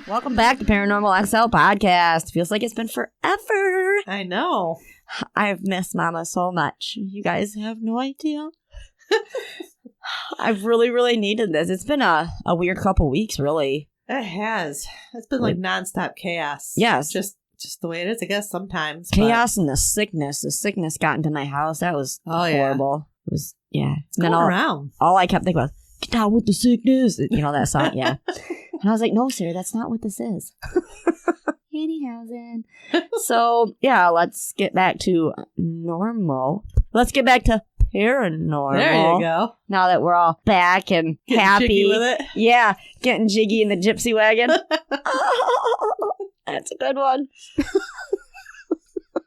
Welcome back to Paranormal XL Podcast. Feels like it's been forever. I know. I've missed Mama so much. You guys have no idea. I've really needed this. It's been a weird couple weeks, really. It has. It's been like nonstop chaos. Yes. Just the way it is, I guess, sometimes. Chaos and the sickness. The sickness got into my house. That was horrible. Yeah. It was, yeah. It's going around. All I kept thinking was, get down with the sickness. You know that song? Yeah. And I was like, no, sir, that's not what this is. Anyhowsen. So, yeah, let's get back to normal. Let's get back to paranormal. There you go. Now that we're all back and getting happy. Jiggy with it. Yeah, getting jiggy in the gypsy wagon. That's a good one.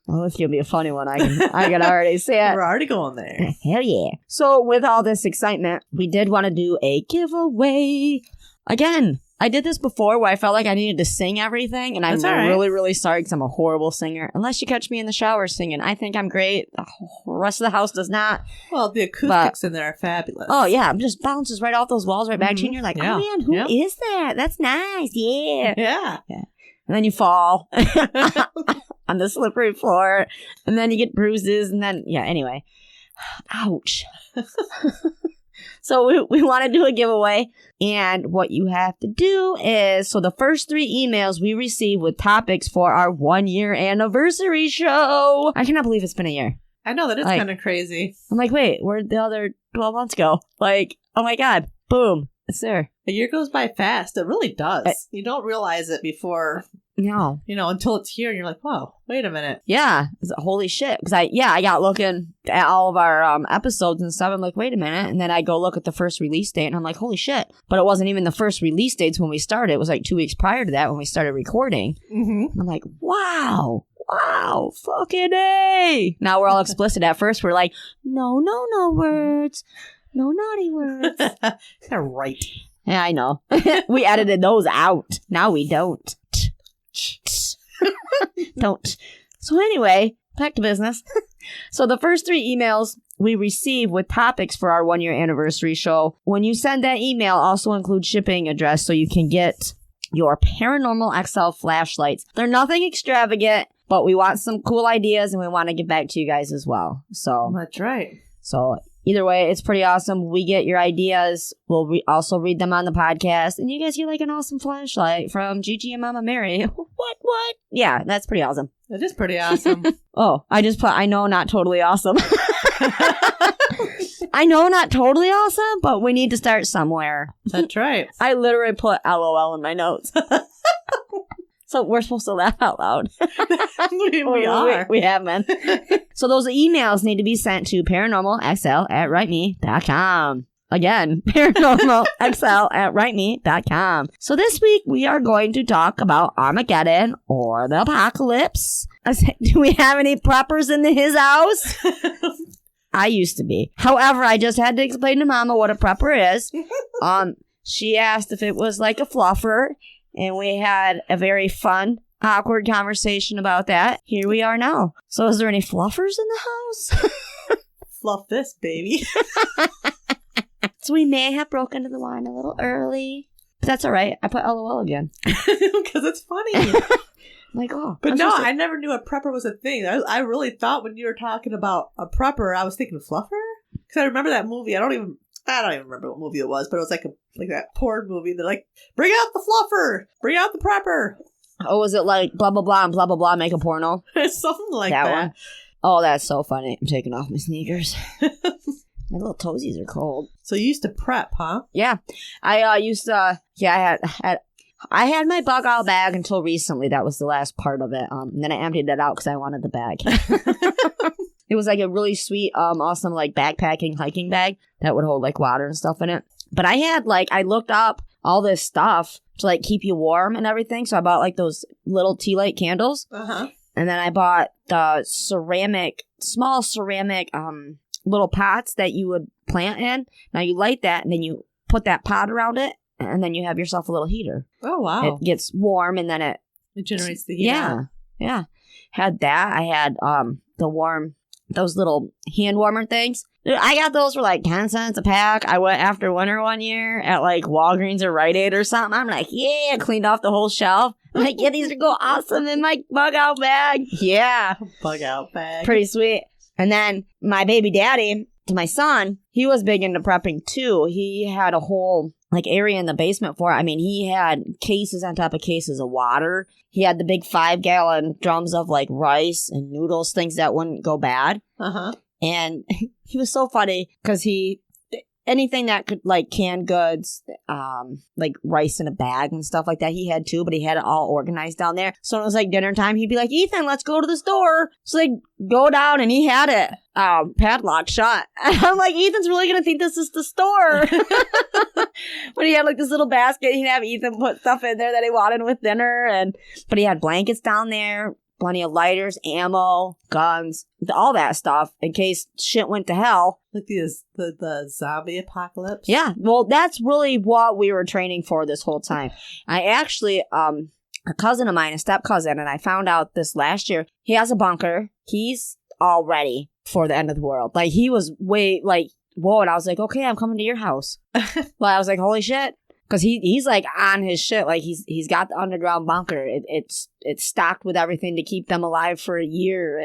Oh, it's going to be a funny one. I can already see it. We're already going there. Hell yeah. So with all this excitement, we did want to do a giveaway. Again, I did this before where I felt like I needed to sing everything. And I'm really sorry because I'm a horrible singer. Unless you catch me in the shower singing. I think I'm great. The rest of the house does not. Well, the acoustics in there are fabulous. Oh, yeah. It just bounces right off those walls right back to you. And you're like, oh, man, who is that? That's nice. Yeah. Yeah. And then you fall on the slippery floor. And then you get bruises. And then, anyway. Ouch. So we want to do a giveaway. And what you have to do is, so the first 3 emails we receive with topics for our 1-year anniversary show. I cannot believe it's been a year. I know, that is kind of crazy. I'm like, wait, where'd the other 12 months go? Like, oh my God, boom, it's there. A year goes by fast. It really does. You don't realize it before. No. Until it's here and you're like, whoa, wait a minute. Yeah. Holy shit. Because I got looking at all of our episodes and stuff. I'm like, wait a minute. And then I go look at the first release date and I'm like, holy shit. But it wasn't even the first release dates when we started. It was like 2 weeks prior to that when we started recording. Mm-hmm. I'm like, wow, fucking A. Now we're all explicit. At first we're like, no words. No naughty words. They're right. Yeah, I know. We edited those out. Now we don't. Don't. So anyway, back to business. So the first 3 emails we receive with topics for our 1-year anniversary show. When you send that email, also include shipping address so you can get your Paranormal XL flashlights. They're nothing extravagant, but we want some cool ideas and we want to get back to you guys as well. So that's right. So either way, it's pretty awesome. We get your ideas. We'll also read them on the podcast. And you guys get like an awesome flashlight from Gigi and Mama Mary. What? Yeah, that's pretty awesome. It is pretty awesome. Oh, I just put, I know not totally awesome. I know not totally awesome, but we need to start somewhere. That's right. I literally put LOL in my notes. So we're supposed to laugh out loud. we are. We have been. So those emails need to be sent to paranormalxl@writeme.com. Again, paranormalxl@writeme.com. So this week we are going to talk about Armageddon or the apocalypse. I said, do we have any preppers in his house? I used to be. However, I just had to explain to Mama what a prepper is. She asked if it was like a fluffer. And we had a very fun, awkward conversation about that. Here we are now. So is there any fluffers in the house? Fluff this, baby. So we may have broken into the wine a little early. But that's all right. I put LOL again. Because it's funny. Like, oh. But no, I never knew a prepper was a thing. I really thought when you were talking about a prepper, I was thinking fluffer. Because I remember that movie. I don't even remember what movie it was, but it was like that porn movie. They're like, bring out the fluffer, bring out the prepper. Oh, was it like blah, blah, blah, and blah, blah, blah, make a porno? Something like that. One? Oh, that's so funny. I'm taking off my sneakers. My little toesies are cold. So you used to prep, huh? Yeah. I used to, I had my bug out bag until recently. That was the last part of it. And then I emptied it out because I wanted the bag. It was like a really sweet, awesome, like backpacking hiking bag that would hold like water and stuff in it. But I had I looked up all this stuff to like keep you warm and everything. So I bought like those little tea light candles. Uh-huh. And then I bought the small ceramic, little pots that you would plant in. Now you light that and then you put that pot around it and then you have yourself a little heater. Oh, wow. It gets warm and then it generates the heat. Yeah. Had that. I had, the warm those little hand warmer things. Dude, I got those for like 10 cents a pack. I went after winter one year at like Walgreens or Rite Aid or something. I'm like, yeah, cleaned off the whole shelf. I'm like, yeah, these are go awesome in my bug out bag. Yeah. Bug out bag. Pretty sweet. And then my baby daddy, to my son, he was big into prepping too. He had a whole like area in the basement for it. I mean, he had cases on top of cases of water. He had the big 5-gallon drums of like rice and noodles, things that wouldn't go bad. Uh-huh. And he was so funny because anything that could like canned goods, like rice in a bag and stuff like that, he had too, but he had it all organized down there. So when it was like dinner time, he'd be like, Ethan, let's go to the store. So they'd go down and he had it padlocked shut. And I'm like, Ethan's really going to think this is the store. But he had like this little basket. He'd have Ethan put stuff in there that he wanted with dinner. But he had blankets down there. Plenty of lighters, ammo, guns, all that stuff in case shit went to hell. Like the zombie apocalypse? Yeah. Well, that's really what we were training for this whole time. I actually, a cousin of mine, a step cousin, and I found out this last year, he has a bunker. He's all ready for the end of the world. Like, he was way, like, whoa. And I was like, okay, I'm coming to your house. Well, I was like, holy shit. Because he's like on his shit. Like he's got the underground bunker. It's stocked with everything to keep them alive for a year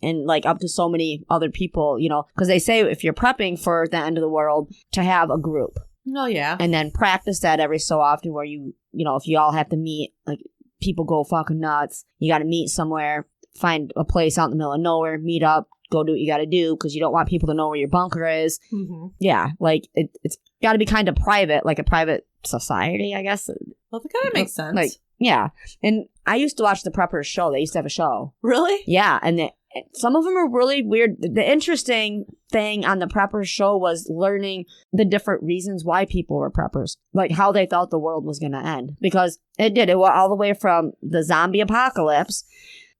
and like up to so many other people, you know. Because they say if you're prepping for the end of the world, to have a group. Oh, yeah. And then practice that every so often where you know, if you all have to meet, like people go fucking nuts. You got to meet somewhere, find a place out in the middle of nowhere, meet up, go do what you got to do because you don't want people to know where your bunker is. Mm-hmm. Yeah, like it's got to be kind of private, like a private society, I guess. Well, that kind of makes sense. Like, yeah. And I used to watch the Preppers show. They used to have a show. Really? Yeah, and some of them are really weird. The interesting thing on the Preppers show was learning the different reasons why people were preppers, like how they thought the world was going to end, because it did. It went all the way from the zombie apocalypse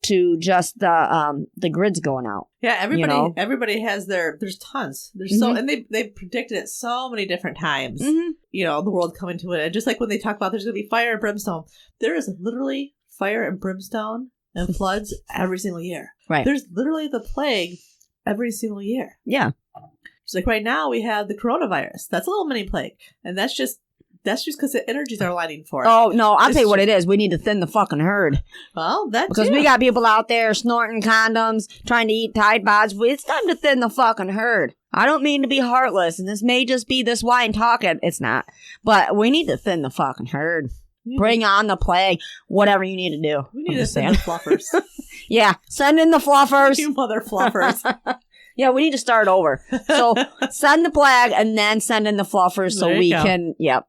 to just the grids going out. Yeah, everybody you know? Everybody has there's tons. There's Mm-hmm. so, and they predicted it so many different times. Mm-hmm. You know, the world coming to it. And just like when they talk about there's going to be fire and brimstone, there is literally fire and brimstone and floods every single year. Right. There's literally the plague every single year. Yeah. Just like right now we have the coronavirus. That's a little mini plague. And that's just because the energies are lining for it. Oh, no, I'll tell you what it is. We need to thin the fucking herd. Well, that's because we got people out there snorting condoms, trying to eat Tide Pods. It's time to thin the fucking herd. I don't mean to be heartless, and this may just be this wine talking. It's not. But we need to thin the fucking herd. Bring on the plague. Whatever you need to do. We need to send the fluffers. Yeah, send in the fluffers. You mother fluffers. Yeah, we need to start over. So send the plague and then send in the fluffers so we can, yep.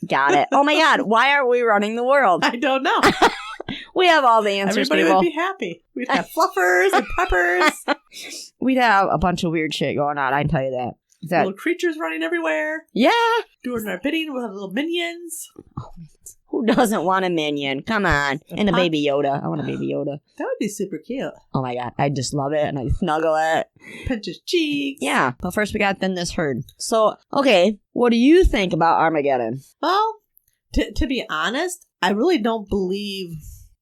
Got it. Oh my God, why aren't we running the world? I don't know. We have all the answers, Everybody people. would be happy. We'd have fluffers and peppers. We'd have a bunch of weird shit going on, I can tell you that. Little creatures running everywhere. Yeah. Doing our bidding. We'll have little minions. Oh, who doesn't want a minion? Come on. And a baby Yoda. I want a baby Yoda. That would be super cute. Oh my God. I just love it and I snuggle it. Pinch his cheeks. Yeah. But first we got to thin this herd. So, okay. What do you think about Armageddon? Well, to be honest, I really don't believe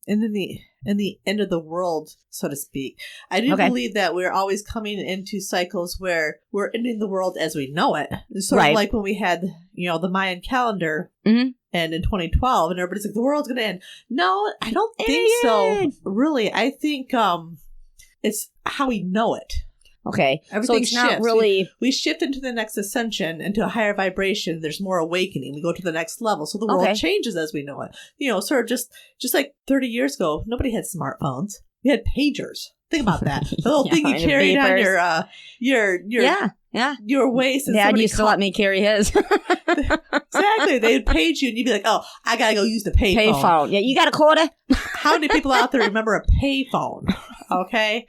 in the end of the world, so to speak. I do believe that we're always coming into cycles where we're ending the world as we know it. It's sort of like when we had, the Mayan calendar. Mm-hmm. And in 2012, and everybody's like, the world's going to end. No, I don't think so. Really, I think it's how we know it. Okay. Everything so it's shifts. Not really... We shift into the next ascension, into a higher vibration. There's more awakening. We go to the next level. So the world changes as we know it. Sort of just like 30 years ago, nobody had smartphones. We had pagers. Think about that. The little thing you carried on your waist. And Dad used to let me carry his. Exactly. They'd page you and you'd be like, oh, I got to go use the payphone. Yeah, you got a quarter? How many people out there remember a payphone? Okay.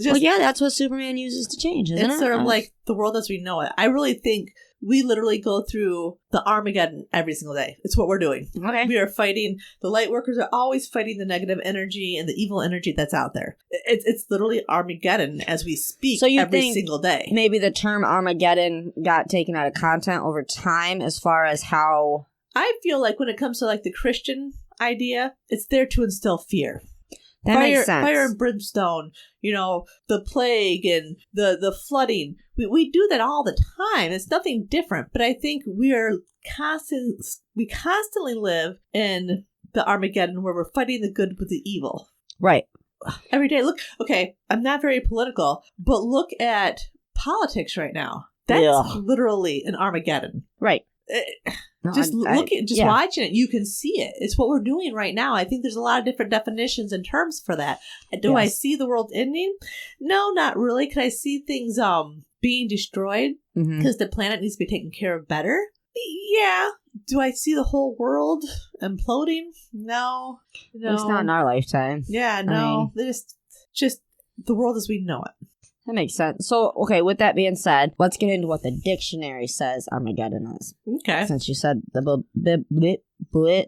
That's what Superman uses to change, isn't it? It's sort of like the world as we know it. I really think we literally go through the Armageddon every single day. It's what we're doing. Okay. We are fighting. The light workers are always fighting the negative energy and the evil energy that's out there. It's literally Armageddon as we speak every single day. Maybe the term Armageddon got taken out of content over time as far as how... I feel like when it comes to like the Christian idea, it's there to instill fear. That makes sense. Fire and brimstone, the plague and the flooding. We do that all the time. It's nothing different. But I think we constantly live in the Armageddon where we're fighting the good with the evil. Right. Every day. Look, okay, I'm not very political, but look at politics right now. That's literally an Armageddon. Right. Watching it, you can see it. It's what we're doing right now. I think there's a lot of different definitions and terms for that. Do I see the world ending? No, not really. Can I see things being destroyed because the planet needs to be taken care of better? Yeah. Do I see the whole world imploding? No. It's not in our lifetime. Yeah, no. Just the world as we know it. That makes sense. So, okay, with that being said, let's get into what the dictionary says Armageddon is. Okay. Since you said the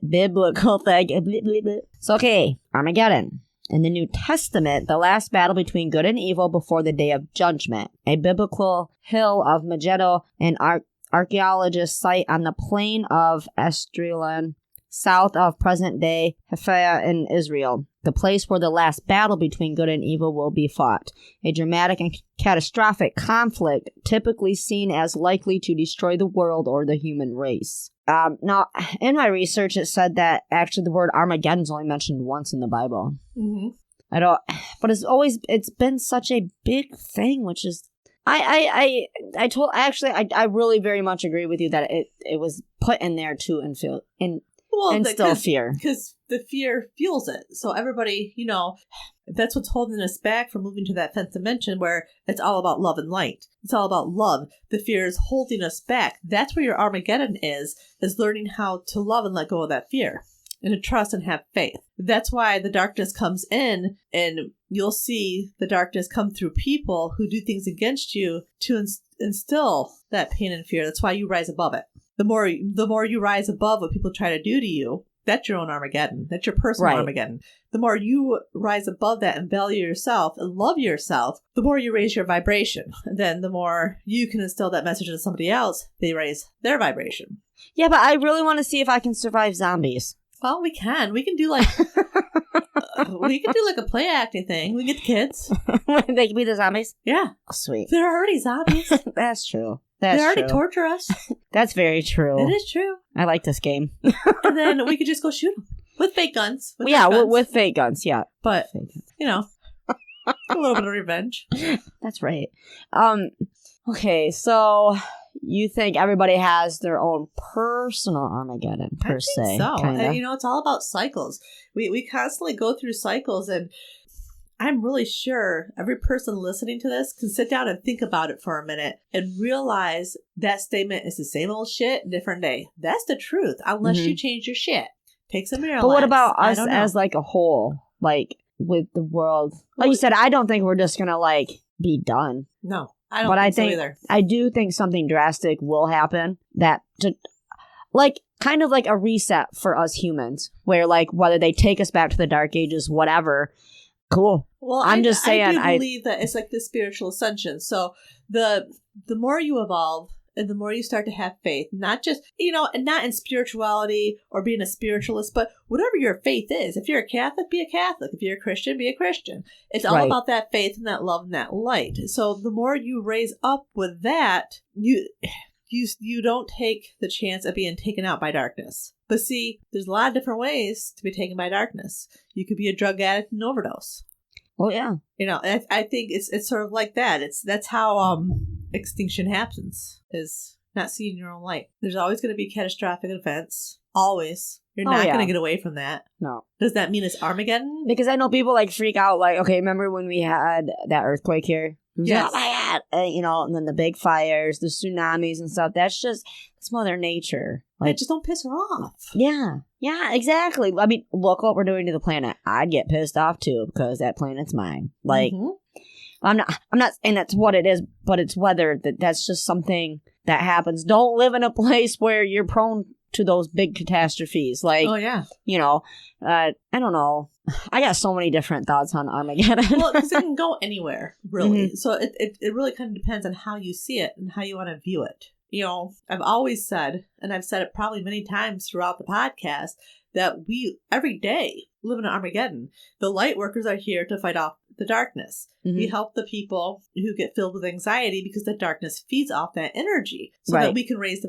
biblical thing. So, okay, Armageddon. In the New Testament, the last battle between good and evil before the day of judgment. A biblical hill of Megiddo, an archaeologist site on the plain of Esdraelon, south of present-day Haifa in Israel. The place where the last battle between good and evil will be fought. A dramatic and catastrophic conflict typically seen as likely to destroy the world or the human race. Now, in my research, it said that actually the word Armageddon is only mentioned once in the Bible. Mm-hmm. But it's been such a big thing, which is, I really very much agree with you that it was put in there to instill fear. Because the fear fuels it. So everybody, that's what's holding us back from moving to that 10th dimension where it's all about love and light. It's all about love. The fear is holding us back. That's where your Armageddon is learning how to love and let go of that fear and to trust and have faith. That's why the darkness comes in, and you'll see the darkness come through people who do things against you to instill that pain and fear. That's why you rise above it. The more you rise above what people try to do to you, that's your own Armageddon. That's your personal Armageddon. The more you rise above that and value yourself and love yourself, the more you raise your vibration. And then the more you can instill that message into somebody else, they raise their vibration. Yeah, but I really want to see if I can survive zombies. Well, we can. We can do like a play acting thing. We can get the kids. They can be the zombies? Yeah. Oh, sweet. They're already zombies. That's true. They already torture us. That's very true. It is true. I like this game. And then we could just go shoot them with fake guns. With fake guns, yeah. But, a little bit of revenge. That's right. Okay, so you think everybody has their own personal Armageddon, per se? I think so. Kinda. And, it's all about cycles. We constantly go through cycles, and I'm really sure every person listening to this can sit down and think about it for a minute and realize that statement is the same old shit, different day. That's the truth, unless you change your shit. Take some Miralax. But what about us as like a whole? Like with the world? Like you said, I don't think we're just going to be done. No, I don't think so either. I do think something drastic will happen kind of like a reset for us humans where whether they take us back to the dark ages, whatever. Cool. Well, I'm just saying. I do believe that it's like the spiritual ascension. So the more you evolve and the more you start to have faith, not just, not in spirituality or being a spiritualist, but whatever your faith is. If you're a Catholic, be a Catholic. If you're a Christian, be a Christian. It's all about that faith and that love and that light. So the more you raise up with that, you don't take the chance of being taken out by darkness. But see, there's a lot of different ways to be taken by darkness. You could be a drug addict and overdose. Oh yeah. I think it's sort of like that. That's how extinction happens, is not seeing your own light. There's always going to be catastrophic events. Always. You're not going to get away from that. No. Does that mean it's Armageddon? Because I know people freak out okay, remember when we had that earthquake here? Yes. Oh my God. And then the big fires, the tsunamis and stuff. It's Mother Nature. Just don't piss her off. Yeah. Yeah, exactly. I mean, look what we're doing to the planet. I'd get pissed off too because that planet's mine. I'm not saying that's what it is, but it's whether that's just something that happens. Don't live in a place where you're prone to those big catastrophes. Oh yeah. I don't know. I got so many different thoughts on Armageddon. Well, because it can go anywhere, really. Mm-hmm. So it really kind of depends on how you see it and how you want to view it. I've always said, and I've said it probably many times throughout the podcast, that we, every day, live in Armageddon. The light workers are here to fight off the darkness. We help the people who get filled with anxiety because the darkness feeds off that energy so that we can raise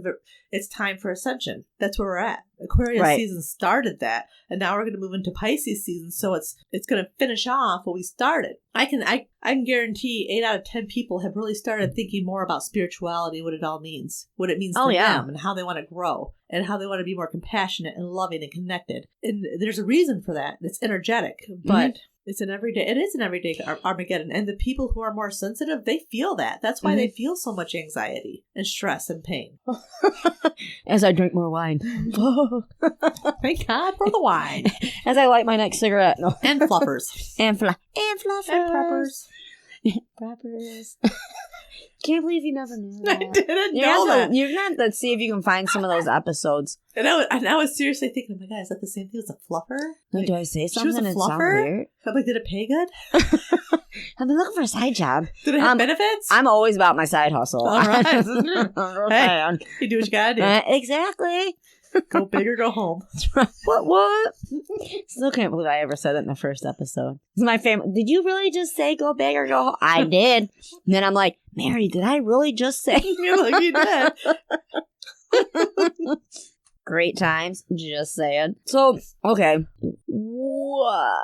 it's time for ascension. That's where we're at. Aquarius season started that, and now we're going to move into Pisces season, so it's going to finish off what we started. I can guarantee 8 out of 10 people have really started thinking more about spirituality, what it all means, what it means to them, and how they want to grow, and how they want to be more compassionate and loving and connected. And there's a reason for that. It's energetic, but it's an everyday. It is an everyday Armageddon, and the people who are more sensitive, they feel that. That's why they feel so much anxiety and stress and pain. As I drink more wine. Thank God for the wine. As I light my next cigarette. No. And fluffers. And fluffers. And preppers. Preppers. Can't believe you never knew that. I didn't know that. You're going to see if you can find some of those episodes. And I was seriously thinking, oh my God, is that the same thing as a fluffer? Like, do I say something and sound weird? I'm like, did it pay good? I've been looking for a side job. Did it have benefits? I'm always about my side hustle. All right. Hey, you do what you gotta do. Exactly. Go big or go home. What? Still can't believe I ever said that in the first episode. It's my family. Did you really just say go big or go home? I did. And then I'm like, Mary, did I really just say? You're like, you did. Great times. Just saying. So, okay. What?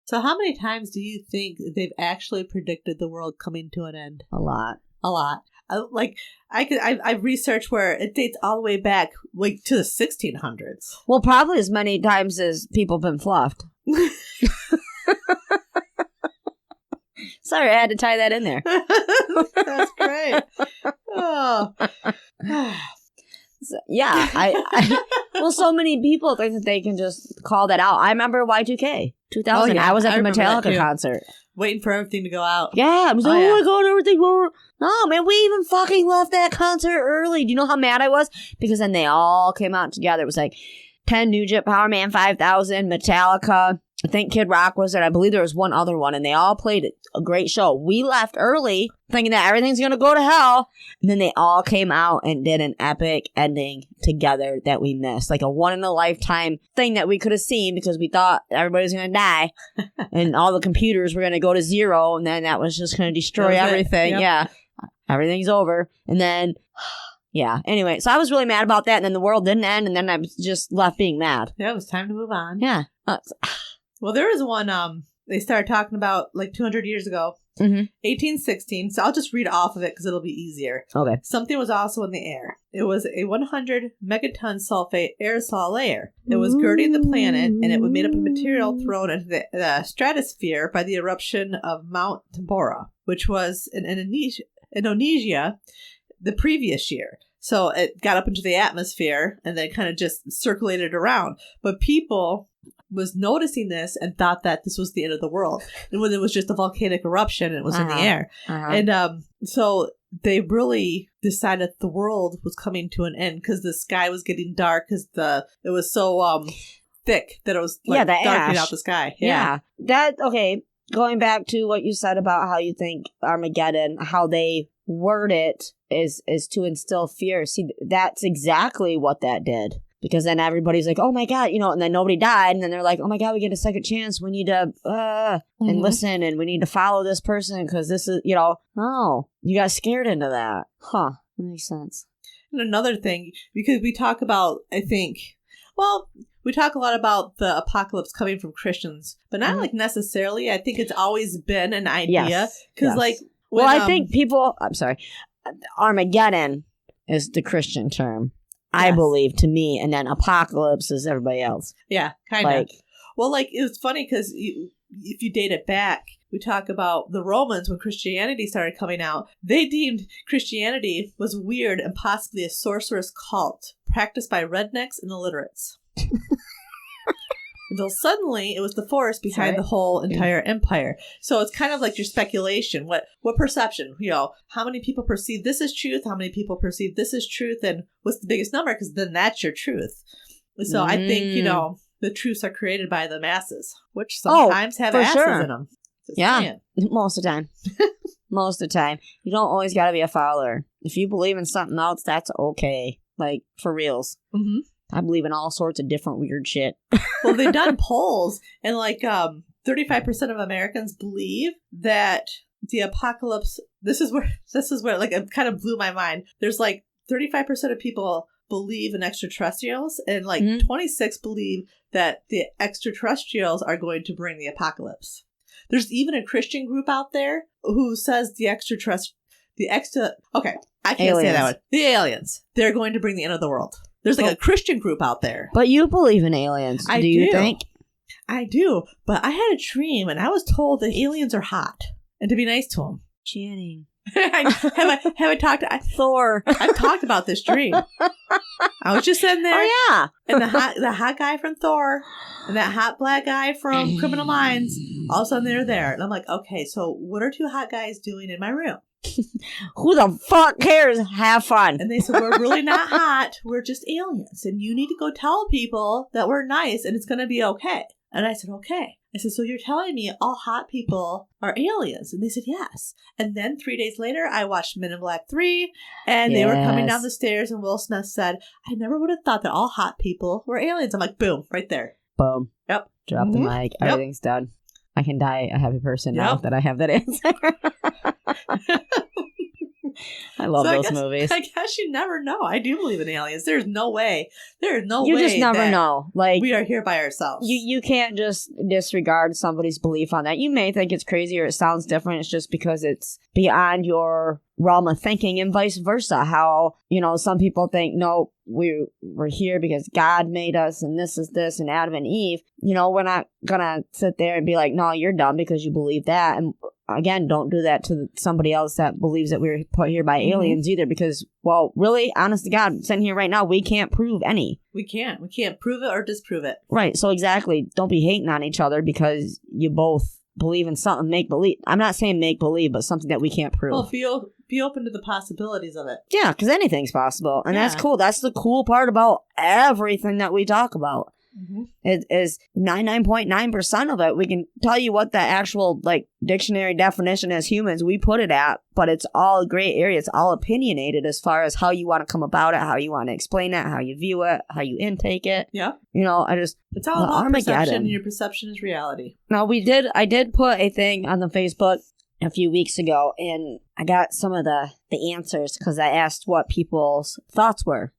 So how many times do you think they've actually predicted the world coming to an end? A lot. A lot. I've researched where it dates all the way back like to the 1600s. Well, probably as many times as people have been fluffed. Sorry, I had to tie that in there. That's great. Oh. So, yeah, well, so many people think that they can just call that out. I remember Y2K 2000. Oh, yeah. I was at the Metallica concert. Waiting for everything to go out. Yeah, I was like, oh my God, everything. No, man, we even fucking left that concert early. Do you know how mad I was? Because then they all came out together. It was like 10 Nugent, Power Man 5000, Metallica. I think Kid Rock was there. I believe there was one other one, and they all played a great show. We left early thinking that everything's going to go to hell, and then they all came out and did an epic ending together that we missed. Like a one-in-a-lifetime thing that we could have seen because we thought everybody was going to die, and all the computers were going to go to zero, and then that was just going to destroy everything. Yep. Yeah, everything's over. And then... yeah. Anyway, so I was really mad about that, and then the world didn't end, and then I was just left being mad. Yeah, it was time to move on. Yeah. Well, there was one they started talking about like 200 years ago, 1816. So I'll just read off of it because it'll be easier. Okay. Something was also in the air. It was a 100 megaton sulfate aerosol layer. It was girding the planet, and it was made up of material thrown into the stratosphere by the eruption of Mount Tambora, which was in Indonesia the previous year. So it got up into the atmosphere and then kind of just circulated around. But people was noticing this and thought that this was the end of the world. And when it was just a volcanic eruption and it was in the air. And so they really decided the world was coming to an end because the sky was getting dark because it was so thick that it was like darkening out the sky. Yeah. Okay. Going back to what you said about how you think Armageddon, how they word it is to instill fear. See, that's exactly what that did. Because then everybody's like, oh my God, and then nobody died. And then they're like, oh my God, we get a second chance. We need to, and listen, and we need to follow this person because this is, oh, you got scared into that. Huh. That makes sense. And another thing, because we talk about, we talk a lot about the apocalypse coming from Christians, but not like necessarily. I think it's always been an idea. Because I think I'm sorry, Armageddon is the Christian term. I believe, to me, and then apocalypse is everybody else. Yeah, kind of. Well, it was funny because if you date it back, we talk about the Romans when Christianity started coming out. They deemed Christianity was weird and possibly a sorcerous cult practiced by rednecks and illiterates. Until suddenly it was the force behind the whole entire empire. So it's kind of like your speculation. What perception? How many people perceive this as truth? How many people perceive this as truth? And what's the biggest number? Because then that's your truth. So I think, the truths are created by the masses, which sometimes have asses in them. Most of the time. Most of the time. You don't always got to be a follower. If you believe in something else, that's okay. Like, for reals. I believe in all sorts of different weird shit. Well, they've done polls, and like 35% of Americans believe that the apocalypse. This is where like it kind of blew my mind. There's like 35% of people believe in extraterrestrials, and like 26 believe that the extraterrestrials are going to bring the apocalypse. There's even a Christian group out there who says okay, I can't say that one. The aliens. They're going to bring the end of the world. There's like a Christian group out there. But you believe in aliens, do you think? I do, but I had a dream and I was told that aliens are hot and to be nice to them. Channing. have I talked to Thor? I've talked about this dream. I was just sitting there. Oh yeah, and the hot guy from Thor and that hot black guy from Criminal Minds. All of a sudden they're there, and I'm like, okay, so what are two hot guys doing in my room? Who the fuck cares? Have fun. And they said, we're really not hot. We're just aliens, and you need to go tell people that we're nice, and it's going to be okay. And I said, okay. I said, so you're telling me all hot people are aliens? And they said, yes. And then 3 days later, I watched Men in Black 3, and they were coming down the stairs, and Will Smith said, I never would have thought that all hot people were aliens. I'm like, boom, right there. Boom. Yep. Drop the mic. Everything's done. I can die a happy person now that I have that answer. I love those movies. I guess you never know. I do believe in aliens. There's no way. There is no way. You just never know. Like, we are here by ourselves. You can't just disregard somebody's belief on that. You may think it's crazy or it sounds different. It's just because it's beyond your realm of thinking, and vice versa. How, some people think, no, we're here because God made us, and this is this, and Adam and Eve. We're not gonna sit there and be like, no, you're dumb because you believe that. And again, don't do that to somebody else that believes that we're put here by aliens either, because, well, really, honest to God, sitting here right now, we can't prove any. We can't prove it or disprove it. Right. So exactly. Don't be hating on each other because you both believe in something make-believe. I'm not saying make-believe, but something that we can't prove. Well, be open to the possibilities of it. Yeah, because anything's possible. And that's cool. That's the cool part about everything that we talk about. It is 99.9% of it. We can tell you what the actual dictionary definition as humans we put it at, but it's all a gray area. It's all opinionated as far as how you want to come about it, how you want to explain it, how you view it, how you intake it. Yeah. It's all about perception, and your perception is reality. Now I did put a thing on the Facebook a few weeks ago, and I got some of the answers because I asked what people's thoughts were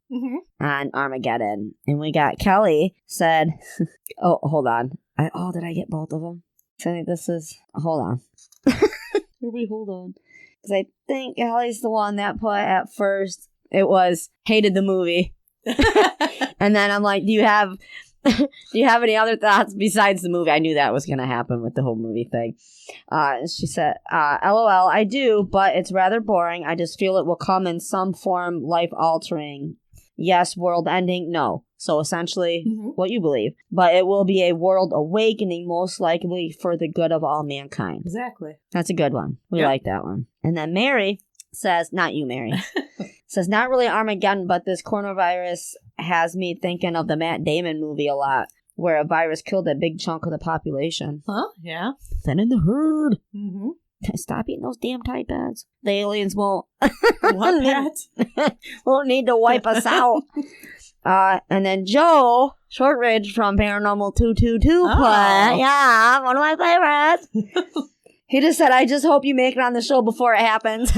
on Armageddon. And we got Kelly said, oh, hold on. Did I get both of them? I think this is, hold on. Hold on. Because I think Kelly's the one that put at first, it was, hated the movie. And then I'm like, do you have any other thoughts besides the movie? I knew that was going to happen with the whole movie thing. She said, LOL, I do, but it's rather boring. I just feel it will come in some form, life-altering. Yes, world ending, no. So essentially, what you believe. But it will be a world awakening, most likely for the good of all mankind. Exactly. That's a good one. We like that one. And then Mary says, not you, Mary, says, not really Armageddon, but this coronavirus has me thinking of the Matt Damon movie a lot, where a virus killed a big chunk of the population. Huh? Yeah. Then in the herd. Stop eating those damn Tide pads. The aliens won't. What pads? Won't need to wipe us out. And then Joe Shortridge from Paranormal 222 put, yeah, one of my favorites. He just said, I just hope you make it on the show before it happens.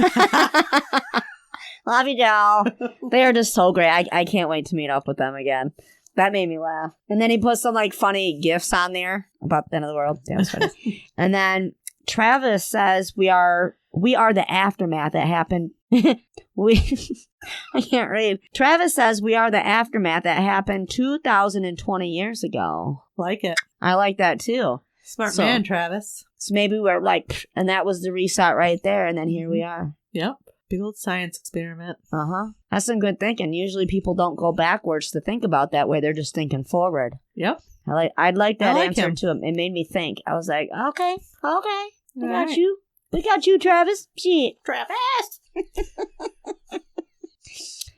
Love you, Joe. They are just so great. I can't wait to meet up with them again. That made me laugh. And then he put some funny gifs on there about the end of the world. Yeah, it was funny. And then Travis says we are the aftermath that happened. I can't read. Travis says we are the aftermath that happened 2,020 years ago. Like it. I like that too. Smart man, Travis. So maybe we're and that was the reset right there, and then here we are. Yep. Big old science experiment. That's some good thinking. Usually people don't go backwards to think about that way. They're just thinking forward. Yep. I'd like that answer too. It made me think. I was like, okay. We got you. We got you, Travis. Shit. Travis.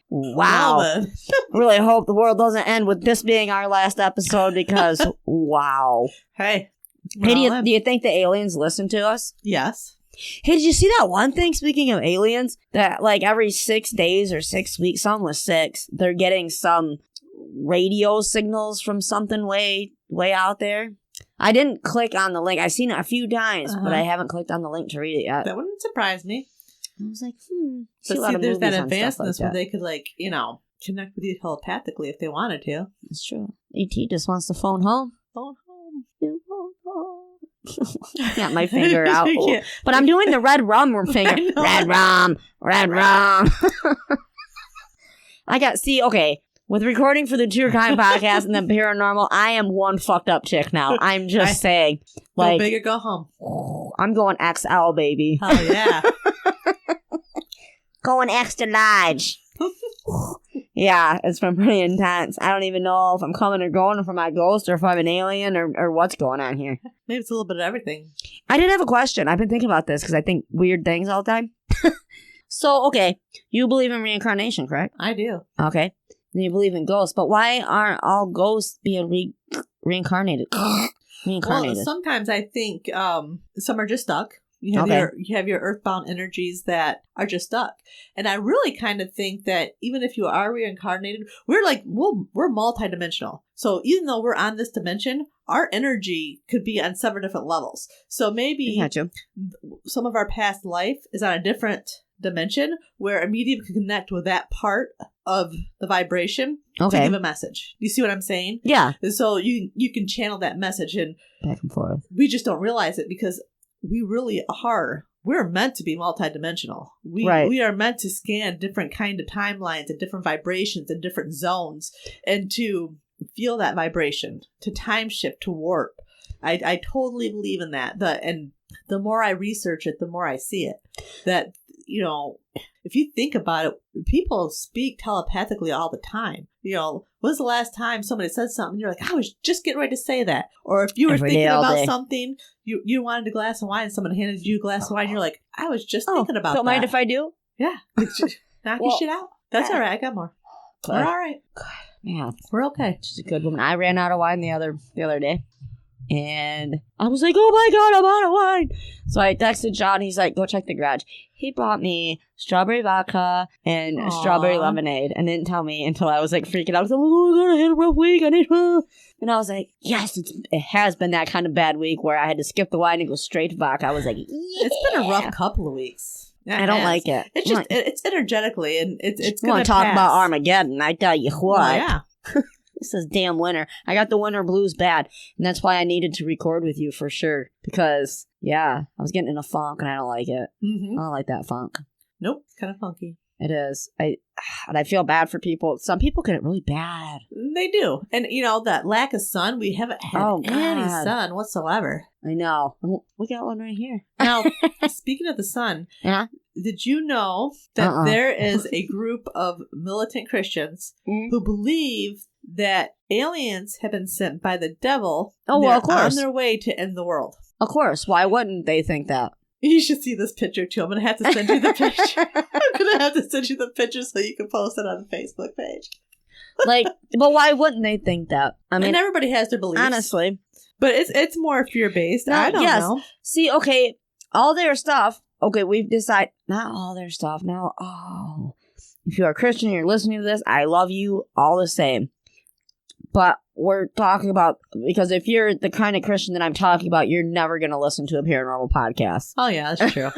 Wow. I really hope the world doesn't end with this being our last episode because, wow. Hey, do you think the aliens listen to us? Yes. Hey, did you see that one thing, speaking of aliens, that every 6 days or 6 weeks, something with 6, they're getting some radio signals from something way out there. I didn't click on the link. I've seen it a few times, but I haven't clicked on the link to read it yet. That wouldn't surprise me. I was like, But see, there's that advancedness where they could, like, you know, connect with you telepathically if they wanted to. It's true. E.T. just wants to phone home. Phone home. Phone home. Got my finger out. But I'm doing the red rum finger. Red rum. Red rum. Okay. With recording for the True Crime Podcast and the Paranormal, I am one fucked up chick now. I'm just saying. Like, go big or go home. I'm going XL, baby. Oh, yeah. Going extra large. Yeah, it's been pretty intense. I don't even know if I'm coming or going from my ghost or if I'm an alien or what's going on here. Maybe it's a little bit of everything. I did have a question. I've been thinking about this because I think weird things all the time. So, okay, you believe in reincarnation, correct? I do. Okay. And you believe in ghosts, but why aren't all ghosts being reincarnated? Well, sometimes I think some are just stuck. You have your earthbound energies that are just stuck. And I really kind of think that even if you are reincarnated, we're multidimensional. So even though we're on this dimension, our energy could be on several different levels. So maybe some of our past life is on a different dimension where a medium can connect with that part of the vibration to give a message. You see what I'm saying? Yeah. And so you can channel that message and back and forth. We just don't realize it because we really are. We're meant to be multidimensional. We are meant to scan different kind of timelines and different vibrations and different zones and to feel that vibration, to time shift, to warp. I totally believe in that. And the more I research it, the more I see it. That, you know, if you think about it, people speak telepathically all the time. You know, when's the last time somebody said something and you're like, I was just getting ready to say that? Or if you were thinking about something, you wanted a glass of wine and someone handed you a glass of wine and you're like, I was just thinking about that. Don't mind if I do? Yeah. Knock your shit out. That's all right. I got more. We're all right. Man, we're okay. She's a good woman. I ran out of wine the other day. And I was like, oh my God, I'm out of wine. So I texted John. He's like, go check the garage. He brought me strawberry vodka and strawberry lemonade and didn't tell me until I was like freaking out. I was like, oh my God, I had a rough week. I need And I was like, yes, it has been that kind of bad week where I had to skip the wine and go straight to vodka. I was like, yeah. It's been a rough couple of weeks. I don't like it. It's just, it's energetically and it's going to want to talk about Armageddon. I tell you what. Oh, yeah. This is damn winter. I got the winter blues bad. And that's why I needed to record with you for sure. Because, yeah, I was getting in a funk and I don't like it. Mm-hmm. I don't like that funk. Nope. It's kind of funky. It is. And I feel bad for people. Some people get it really bad. They do. And, you know, that lack of sun, we haven't had any sun whatsoever. I know. We got one right here. Now, speaking of the sun, did you know that there is a group of militant Christians who believe that aliens have been sent by the devil of course. On their way to end the world? Of course. Why wouldn't they think that? You should see this picture, too. I'm going to have to send you the picture. I'm going to have to send you the picture so you can post it on the Facebook page. But why wouldn't they think that? I mean, and everybody has their beliefs. Honestly. But it's more fear-based. I don't know. See, okay, all their stuff, we've decided, not all their stuff, now, if you are a Christian and you're listening to this, I love you all the same. But we're talking about, because if you're the kind of Christian that I'm talking about, you're never going to listen to a paranormal podcast. Oh, yeah, that's true.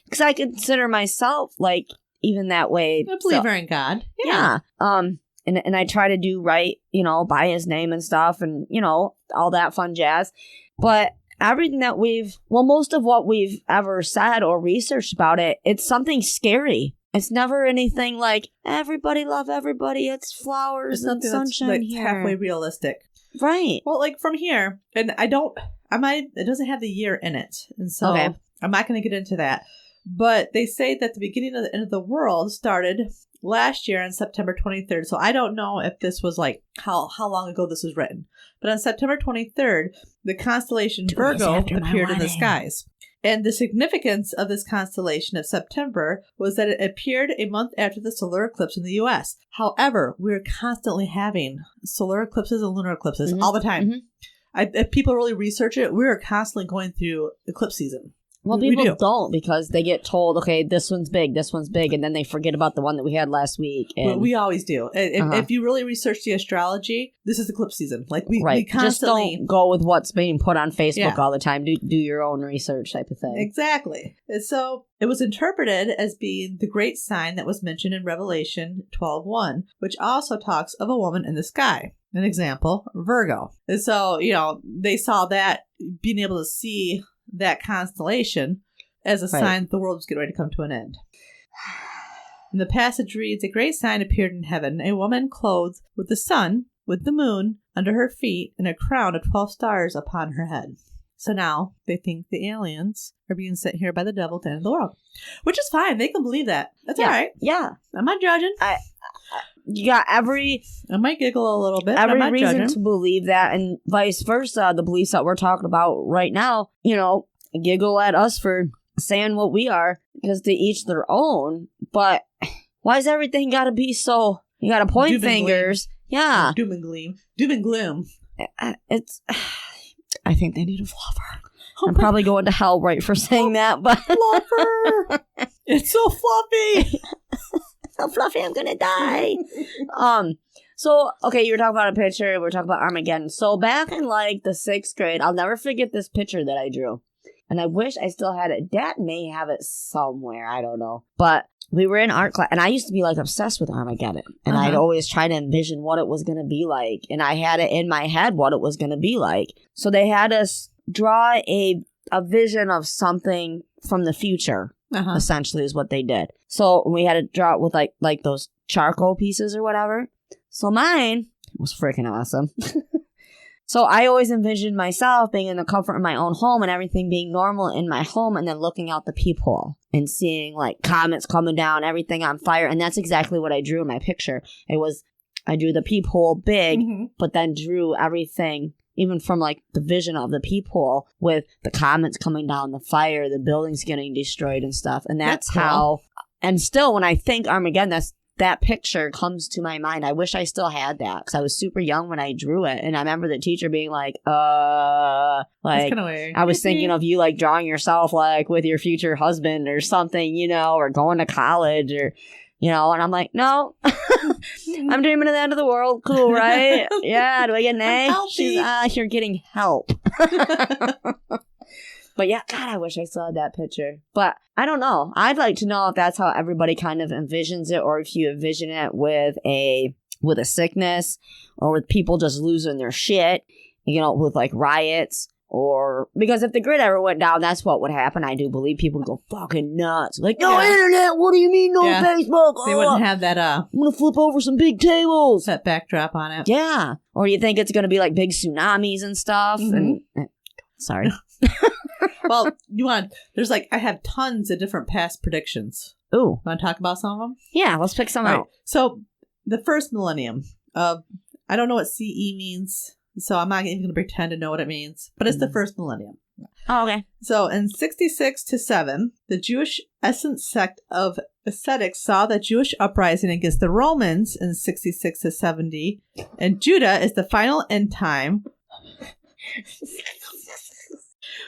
Because I consider myself, like, even that way. A believer in God. Yeah. And I try to do right, you know, by his name and stuff and, you know, all that fun jazz. But everything that most of what we've ever said or researched about it, it's something scary. It's never anything like, everybody love everybody, it's flowers and sunshine that's here. Halfway realistic. Right. Well, like from here, and it doesn't have the year in it. And so I'm not going to get into that. But they say that the beginning of the end of the world started last year on September 23rd. So I don't know if this was like how long ago this was written. But on September 23rd, the constellation Virgo appeared in the skies. And the significance of this constellation of September was that it appeared a month after the solar eclipse in the U.S. However, we're constantly having solar eclipses and lunar eclipses all the time. Mm-hmm. If people really research it, we're constantly going through eclipse season. Well, people don't because they get told, okay, this one's big, and then they forget about the one that we had last week. And well, we always do. If you really research the astrology, this is eclipse season. Like we constantly just don't go with what's being put on Facebook all the time. Do your own research type of thing. Exactly. And so it was interpreted as being the great sign that was mentioned in Revelation 12:1, which also talks of a woman in the sky. An example, Virgo. And so, they saw that, being able to see that constellation as a sign that the world was getting ready to come to an end. And the passage reads, a great sign appeared in heaven, a woman clothed with the sun, with the moon under her feet, and a crown of 12 stars upon her head. So now they think the aliens are being sent here by the devil to end the world. Which is fine. They can believe that. That's all right. Yeah. I'm not judging. You got I might giggle a little bit. Every I'm not reason judging. to believe that, and vice versa. The beliefs that we're talking about right now, giggle at us for saying what we are, because to each their own. But why is everything got to be so? You got to point fingers. Yeah. Doom and gloom. Doom and gloom. It's. I think they need a fluffer. I'm probably going to hell right for saying that, but fluffer. It's so fluffy. So fluffy, I'm gonna die. So okay, you were talking about a picture. We're talking about Armageddon. So back in like the 6th grade, I'll never forget this picture that I drew, and I wish I still had it. Dad may have it somewhere. I don't know, but we were in art class, and I used to be like obsessed with Armageddon, and I'd always try to envision what it was gonna be like, and I had it in my head what it was gonna be like. So they had us draw a vision of something from the future. Essentially is what they did. So we had to draw it with like those charcoal pieces or whatever. So mine was freaking awesome. So I always envisioned myself being in the comfort of my own home and everything being normal in my home, and then looking out the peephole and seeing like comets coming down, everything on fire. And that's exactly what I drew in my picture. I drew the peephole big, but then drew everything, even from like the vision of the peephole, with the comets coming down, the fire, the buildings getting destroyed and stuff. And that's cool. How, and still when I think Armageddon, that picture comes to my mind. I wish I still had that, because I was super young when I drew it. And I remember the teacher being like, that's kind of weird. I was thinking of you like drawing yourself like with your future husband or something, or going to college or, and I'm like, no, I'm dreaming of the end of the world. Cool, right? Yeah, do I get an A? She's, you're getting help. But yeah, God, I wish I still had that picture. But I don't know. I'd like to know if that's how everybody kind of envisions it, or if you envision it with a sickness, or with people just losing their shit, with like riots. Or because if the grid ever went down, that's what would happen. I do believe people would go fucking nuts. Like, no internet, what do you mean no Facebook? They wouldn't have that, I'm gonna flip over some big tables. That backdrop on it. Yeah. Or you think it's gonna be like big tsunamis and stuff. And sorry. Well, there's I have tons of different past predictions. Ooh. Want to talk about some of them? Yeah, let's pick some out. So, the first millennium, I don't know what CE means, so I'm not even going to pretend to know what it means, but it's the first millennium. Oh, okay. So, in 66 to 7, the Jewish Essence sect of ascetics saw the Jewish uprising against the Romans in 66 to 70, and Judah is the final end time,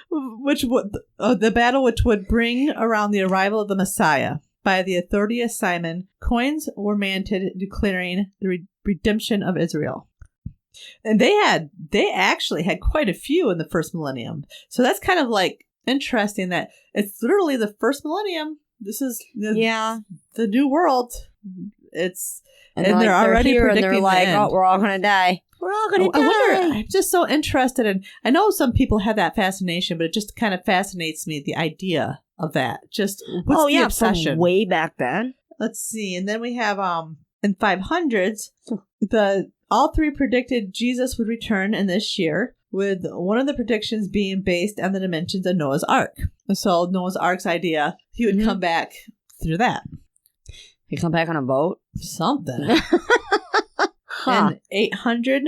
the battle which would bring around the arrival of the Messiah. By the authority of Simon, coins were minted declaring the redemption of Israel. And they actually had quite a few in the first millennium. So that's kind of interesting that it's literally the first millennium. This is the new world. And they're already here predicting and they're like, the end. oh, we're all going to die. We're all going to die. I wonder, I'm just so interested in, I know some people have that fascination, but it just kind of fascinates me, the idea of that. Just, what's the obsession? From way back then. Let's see. And then we have, in 500s, all three predicted Jesus would return in this year, with one of the predictions being based on the dimensions of Noah's Ark. So Noah's Ark's idea, he would come back through that. He'd come back on a boat? Something. In 800,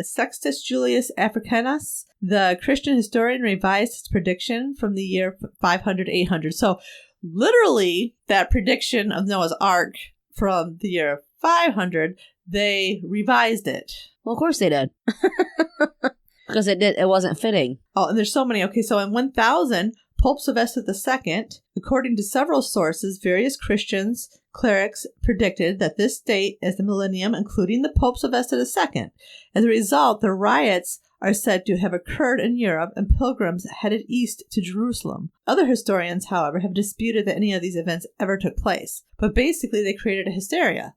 Sextus Julius Africanus, the Christian historian, revised his prediction from the year 500 to 800. So literally, that prediction of Noah's Ark from the year 500, they revised it. Well, of course they did. Because it wasn't fitting. Oh, and there's so many. Okay, so in 1000, Pope Sylvester II, according to several sources, various Christians, clerics predicted that this date is the millennium, including the Pope Sylvester II. As a result, the riots are said to have occurred in Europe and pilgrims headed east to Jerusalem. Other historians, however, have disputed that any of these events ever took place. But basically, they created a hysteria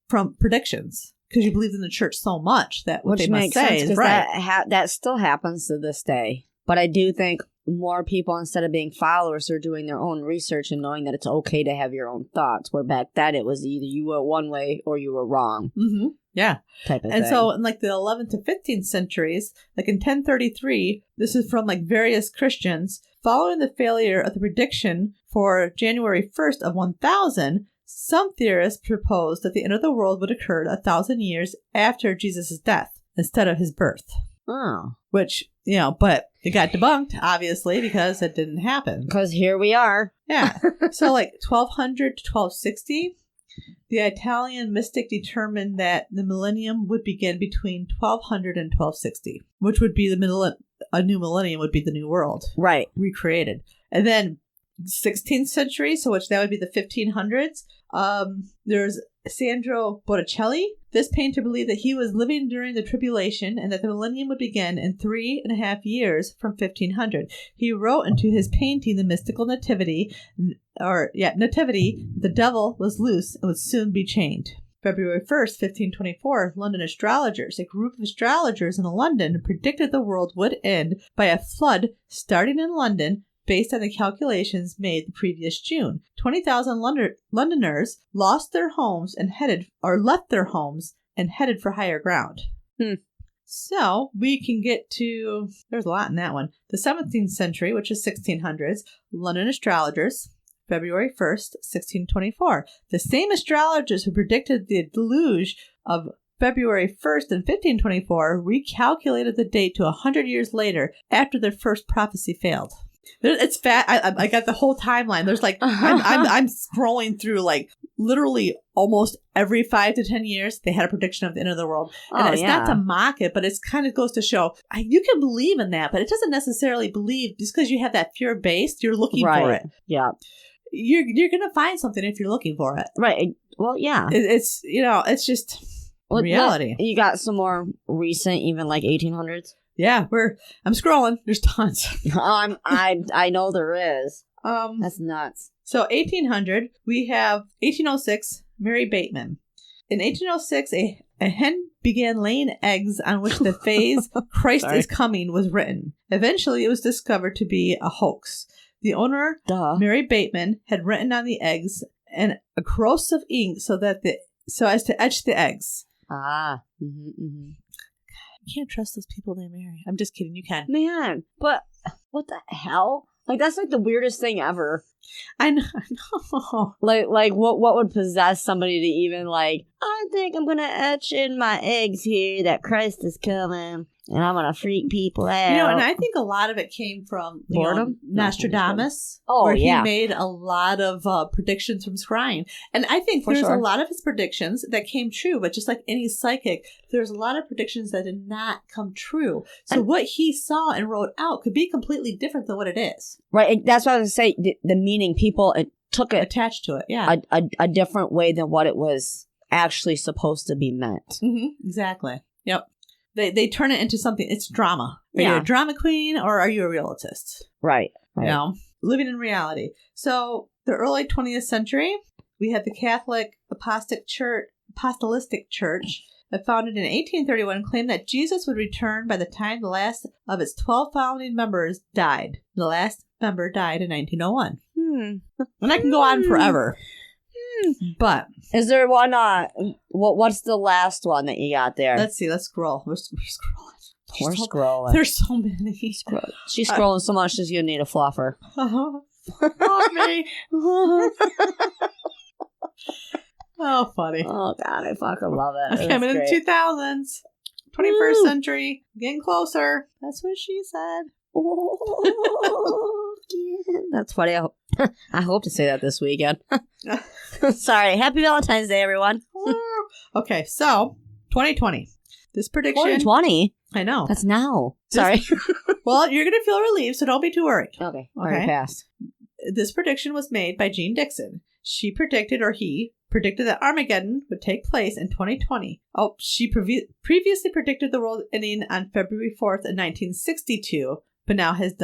from predictions. Because you believed in the church so much that what they must say is right. That still happens to this day. But I do think more people, instead of being followers, are doing their own research and knowing that it's okay to have your own thoughts. Where back then it was either you were one way or you were wrong. Mm-hmm. Yeah. Type of and thing. so in like the 11th to 15th centuries, like in 1033, this is from like various Christians, following the failure of the prediction for January 1st of 1000, some theorists proposed that the end of the world would occur 1,000 years after Jesus' death instead of his birth. Oh. Which, but it got debunked, obviously, because it didn't happen. Because here we are. Yeah. So like 1200 to 1260, the Italian mystic determined that the millennium would begin between 1200 and 1260, which would be a new millennium would be the new world. Right. Recreated. And then 16th century, so which that would be the 1500s. There's Sandro Botticelli. This painter believed that he was living during the tribulation and that the millennium would begin in 3.5 years from 1500. He wrote into his painting The Mystical Nativity, the devil was loose and would soon be chained. February 1st, 1524, London astrologers, a group of astrologers in London, predicted the world would end by a flood starting in London based on the calculations made the previous June. 20,000 Londoners lost their homes and left their homes and headed for higher ground. So we can get to, there's a lot in that one. The 17th century, which is 1600s, London astrologers, February 1st, 1624. The same astrologers who predicted the deluge of February 1st in 1524 recalculated the date to 100 years later after their first prophecy failed. It's fat. I got the whole timeline. There's like I'm scrolling through like literally almost every 5 to 10 years they had a prediction of the end of the world, and it's not to mock it, but it's kind of goes to show you can believe in that, but it doesn't necessarily believe just because you have that fear based. You're looking for it. Yeah, you're gonna find something if you're looking for it. Right. Well, yeah. It's it's just reality. You got some more recent, even like 1800s. Yeah, I'm scrolling. There's tons. I know there is. That's nuts. So 1800, we have 1806, Mary Bateman. In 1806, a hen began laying eggs on which the phrase "Christ is coming" was written. Eventually, it was discovered to be a hoax. The owner, Mary Bateman, had written on the eggs a corrosive ink so as to etch the eggs. You can't trust those people they marry. I'm just kidding. You can. Man, but what the hell? Like, that's like the weirdest thing ever. I know. Like what would possess somebody to even like, I think I'm going to etch in my eggs here that Christ is coming and I'm going to freak people out. And I think a lot of it came from boredom? Nostradamus. Where he made a lot of predictions from scrying. And I think there's a lot of his predictions that came true, but just like any psychic, there's a lot of predictions that did not come true. So what he saw and wrote out could be completely different than what it is. Right. That's what I was going to say. The meaning people took it. Attached to it, yeah. A different way than what it was actually supposed to be meant. Mm-hmm. Exactly. Yep. They turn it into something. It's drama. Are you a drama queen or are you a realist? Right. Living in reality. So the early 20th century, we had the Catholic Apostolic Church, founded in 1831, claimed that Jesus would return by the time the last of its 12 founding members died. The last member died in 1901. And I can go on forever. But is there one? What's the last one that you got there? Let's see. Let's scroll. We're scrolling. We're scrolling. There's so many. She's scrolling so much she's gonna need a fluffer. Love me. Oh, funny. Oh God, I fucking love it. Okay, I'm in the 2000s, 21st century, getting closer. That's what she said. Oh, yeah. That's funny. I hope to say that this weekend. Sorry. Happy Valentine's Day, everyone. Okay, so 2020. This prediction. 2020? I know. That's now. Sorry. Well, you're going to feel relieved, so don't be too worried. Okay. Already passed. This prediction was made by Jean Dixon. She predicted, or he predicted, that Armageddon would take place in 2020. Oh, she previously predicted the world ending on February 4th in 1962, but now has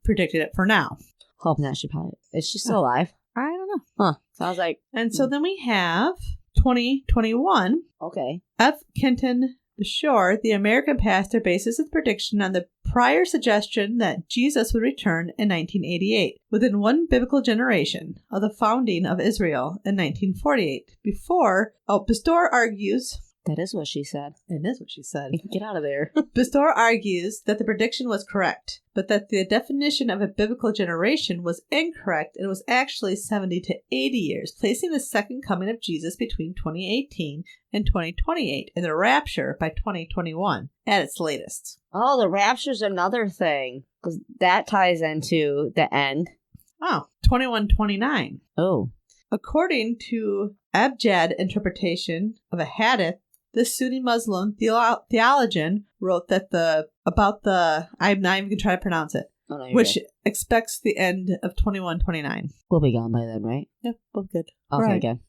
predicted it for now. Hoping that she probably... Is she still alive? I don't know. Huh. Sounds like... And so then we have 2021. Okay. F. Kenton Shore, the American pastor, bases his prediction on the prior suggestion that Jesus would return in 1988, within one biblical generation of the founding of Israel in 1948. Bestor argues... That is what she said. It is what she said. Get out of there. Bestor argues that the prediction was correct, but that the definition of a biblical generation was incorrect and it was actually 70 to 80 years, placing the second coming of Jesus between 2018 and 2028 and the rapture by 2021 at its latest. Oh, the rapture's another thing, because that ties into the end. Oh, 2129. Oh. According to Abjad interpretation of a hadith, this Sunni Muslim theologian wrote that I'm not even going to try to pronounce it, which expects the end of 2129. We'll be gone by then, right? Yep, we'll be good. Okay, right. good.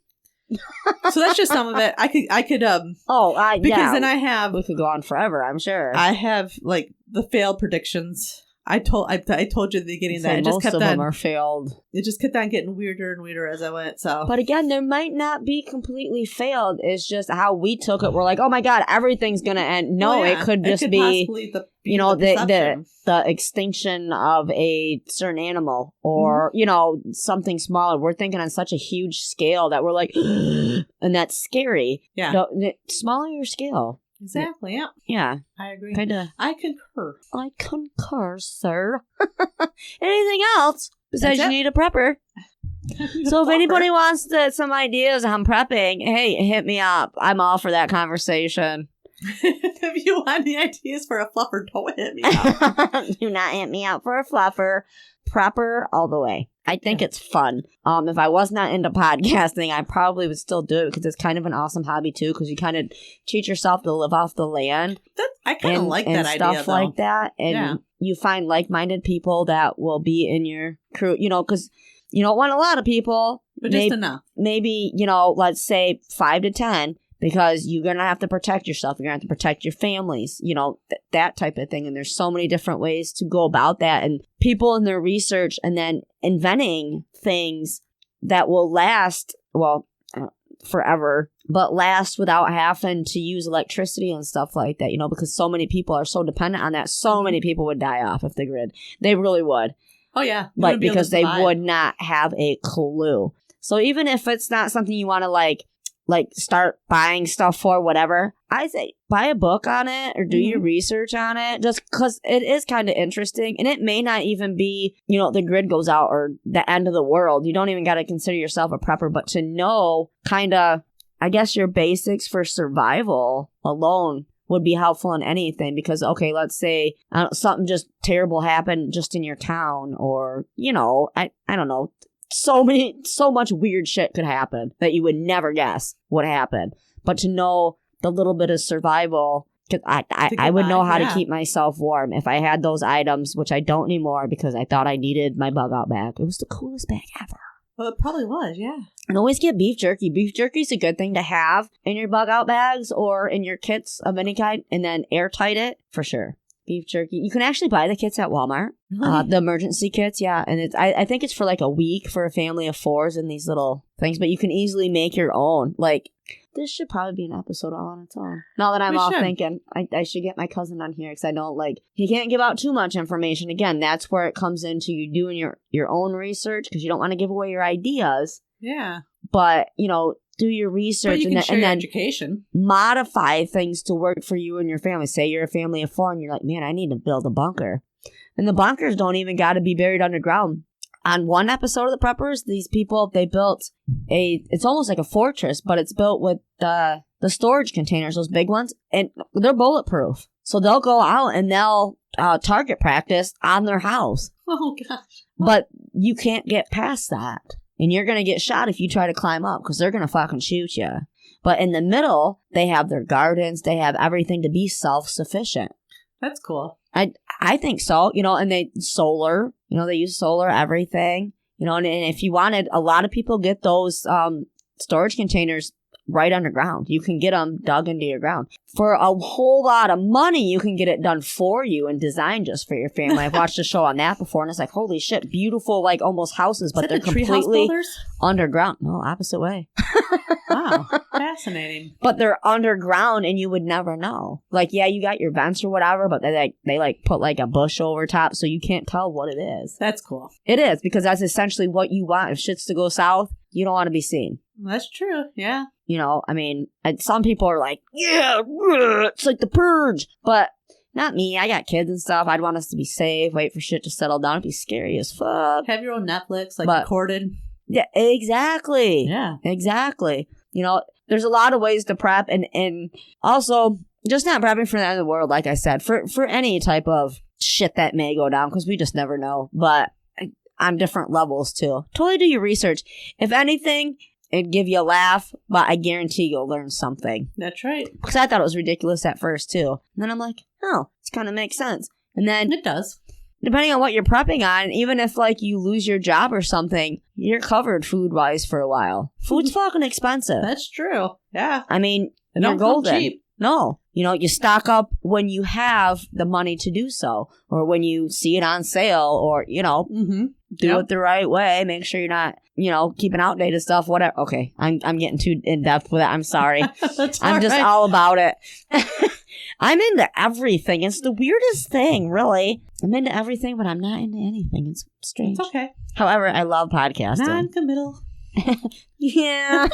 So that's just some of it. I could because then I have... We could go on forever, I'm sure. I have, like, the failed predictions. I told you at the beginning that it just kept on... Most of them are failed. It just kept on getting weirder and weirder as I went, so... But again, there might not be completely failed. It's just how we took it. We're like, oh my god, everything's gonna end. No, it could just be... the extinction of a certain animal or, something smaller. We're thinking on such a huge scale that we're like, and that's scary. Yeah. The smaller your scale. Exactly, yeah. Yeah. I agree. I concur, sir. Anything else besides you need a prepper? So if anybody wants some ideas on prepping, hey, hit me up. I'm all for that conversation. If you want any ideas for a fluffer, don't hit me up. Do not hit me up for a fluffer. Prepper all the way. I think it's fun. If I was not into podcasting, I probably would still do it because it's kind of an awesome hobby too. Because you kind of teach yourself to live off the land. I kind of like that idea, stuff like that, and you find like-minded people that will be in your crew. Because you don't want a lot of people, but just enough. Maybe let's say 5 to 10. Because you're going to have to protect yourself. You're going to have to protect your families, that type of thing. And there's so many different ways to go about that. And people in their research and then inventing things that will last, forever, but last without having to use electricity and stuff like that, because so many people are so dependent on that. So many people would die off of the grid. They really would. Oh, yeah. Because they would not have a clue. So even if it's not something you want to like start buying stuff for, whatever, I say buy a book on it or do your research on it, just because it is kind of interesting. And it may not even be, the grid goes out or the end of the world. You don't even got to consider yourself a prepper, but to know kind of, I guess, your basics for survival alone would be helpful in anything. Because, okay, let's say something just terrible happened just in your town or, I don't know. So much weird shit could happen that you would never guess would happen. But to know the little bit of survival, because I would know how to keep myself warm if I had those items, which I don't anymore because I thought I needed my bug out bag. It was the coolest bag ever. Well, it probably was, yeah. And always get beef jerky. Beef jerky is a good thing to have in your bug out bags or in your kits of any kind, and then airtight it for sure. Beef jerky. You can actually buy the kits at Walmart. Really? The emergency kits, yeah. And I think it's for like a week for a family of 4s in these little things, but you can easily make your own. Like, this should probably be an episode all on its own. Now that I'm thinking, I should get my cousin on here because I don't he can't give out too much information. Again, that's where it comes into you doing your own research because you don't want to give away your ideas. Yeah. But, do your research and then education. Modify things to work for you and your family. Say you're a family of 4 and you're like, man, I need to build a bunker. And the bunkers don't even got to be buried underground. On one episode of The Preppers, these people, they built it's almost like a fortress, but it's built with the storage containers, those big ones, and they're bulletproof. So they'll go out and they'll target practice on their house. Oh, gosh. But you can't get past that. And you're going to get shot if you try to climb up because they're going to fucking shoot you. But in the middle, they have their gardens. They have everything to be self-sufficient. That's cool. I think so, and they use solar everything, and if you wanted, a lot of people get those storage containers right underground. You can get them dug into your ground. For a whole lot of money, you can get it done for you and designed just for your family. I've watched a show on that before, and it's like, holy shit, beautiful, like almost houses, but they're completely underground. No, opposite way. Wow, fascinating. But they're underground, and you would never know. Like, yeah, you got your vents or whatever, but they put like a bush over top, so you can't tell what it is. That's cool. It is, because that's essentially what you want. If shit's to go south, you don't want to be seen. That's true. Yeah. Some people are like, yeah, it's like the purge. But not me. I got kids and stuff. I'd want us to be safe, wait for shit to settle down. It'd be scary as fuck. Have your own Netflix, recorded. Yeah, exactly. Yeah. Exactly. There's a lot of ways to prep, and also just not prepping for the end of the world, like I said, for any type of shit that may go down, because we just never know. But on different levels, too. Totally do your research. If anything, it'd give you a laugh, but I guarantee you'll learn something. That's right. Because I thought it was ridiculous at first, too. And then I'm like, oh, this kind of makes sense. And then it does. Depending on what you're prepping on, even if, you lose your job or something, you're covered food-wise for a while. Food's fucking expensive. That's true. Yeah. I mean, you're golden. Cheap. No. You stock up when you have the money to do so, or when you see it on sale, or, do it the right way. Make sure you're not, keeping outdated stuff, whatever. Okay, I'm getting too in-depth with it. I'm sorry. I'm just all about it. I'm into everything. It's the weirdest thing, really. I'm into everything, but I'm not into anything. It's strange. It's okay. However, I love podcasting. Non-committal. Yeah,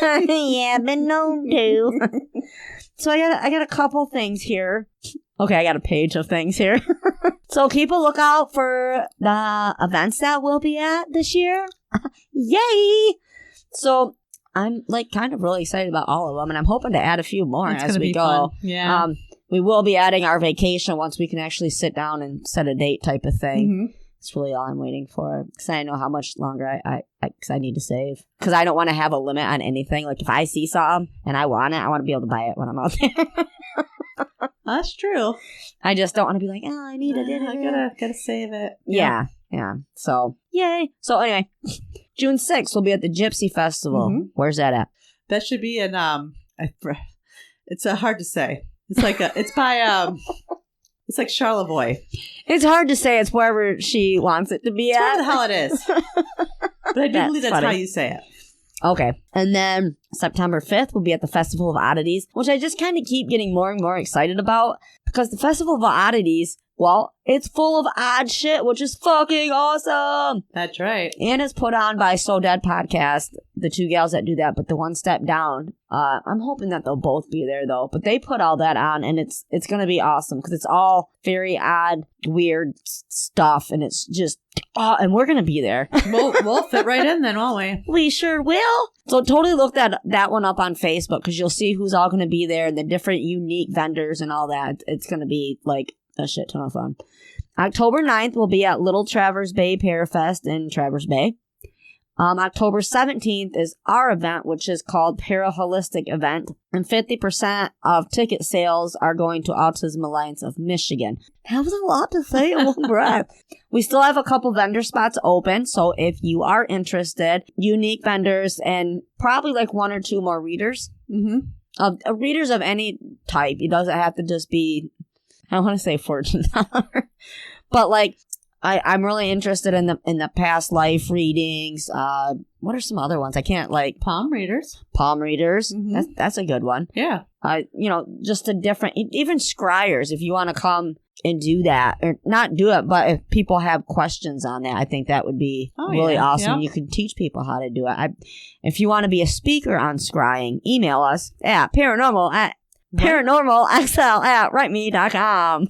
been known to. So I got a couple things here. Okay, I got a page of things here. So keep a lookout for the events that we'll be at this year. Yay! So I'm kind of really excited about all of them, and I'm hoping to add a few more as we go. Fun. Yeah. We will be adding our vacation once we can actually sit down and set a date type of thing. Mm-hmm. It's really all I'm waiting for, because I know how much longer because I need to save. Because I don't want to have a limit on anything. Like, if I see something and I want it, I want to be able to buy it when I'm out there. That's true. I just don't want to be like, oh, I need it. I gotta save it. Yeah. So, yay. So, anyway, June 6th, we'll be at the Gypsy Festival. Mm-hmm. Where's that at? That should be in, it's hard to say. It's it's by, it's like Charlevoix. It's hard to say. It's wherever she wants it to be at. Where the hell it is. But I do believe that's how you say it. Okay. And then September 5th, we'll be at the Festival of Oddities, which I just kind of keep getting more and more excited about, because the Festival of Oddities, well, it's full of odd shit, which is fucking awesome. That's right. And it's put on by So Dead Podcast, the two gals that do that, but the one step down. I'm hoping that they'll both be there, though. But they put all that on, and it's going to be awesome, because it's all very odd, weird stuff, and it's just... and we're going to be there. We'll fit right in then, won't we? We sure will. So totally look that one up on Facebook, because you'll see who's all going to be there and the different unique vendors and all that. It's going to be a shit ton of fun. October 9th, we'll be at Little Traverse Bay Parafest in Traverse Bay. October 17th is our event, which is called Paraholistic Event, and 50% of ticket sales are going to Autism Alliance of Michigan. That was a lot to say in one breath. We still have a couple vendor spots open, so if you are interested, unique vendors and probably one or two more readers. Mm-hmm. Readers of any type. It doesn't have to just be, I don't want to say fortune teller, but I'm really interested in the past life readings. What are some other ones? I can't palm readers. Palm readers. Mm-hmm. That's a good one. Yeah. Just a different, even scryers. If you want to come and do that, or not do it, but if people have questions on that, I think that would be really awesome. Yep. You can teach people how to do it. If you want to be a speaker on scrying, email us at paranormalxl@writeme.com.